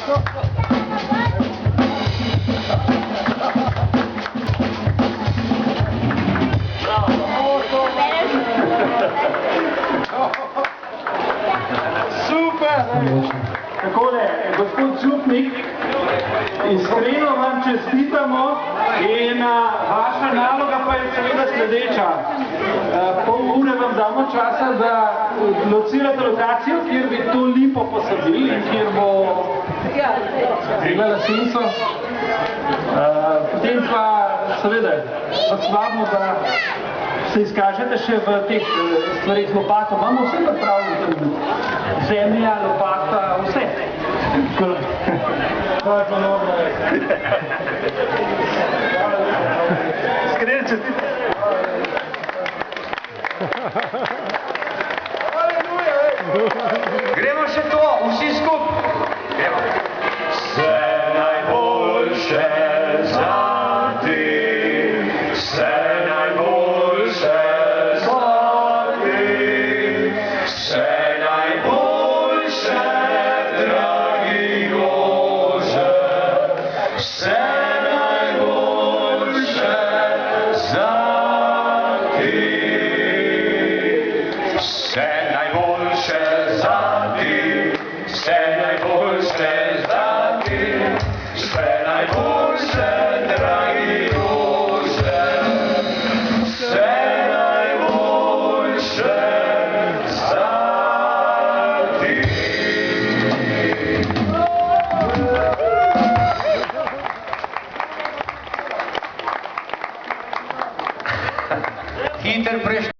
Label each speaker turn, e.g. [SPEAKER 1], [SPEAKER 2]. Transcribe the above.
[SPEAKER 1] Super! Takole, gospod Župnik, iskreno vam čestitamo in vaša naloga pa je seveda sledeča. Pol ure vam damo časa, da locirate lokacijo, kjer bi to lipo posadili in kjer bo imela senco. Potem pa seveda vas vabimo, da se izkažete še v teh stvarih lopato. Imamo vse pripravljeno. Zemlja, lopata, vse. To je ponovno. Iskreno čestitamo.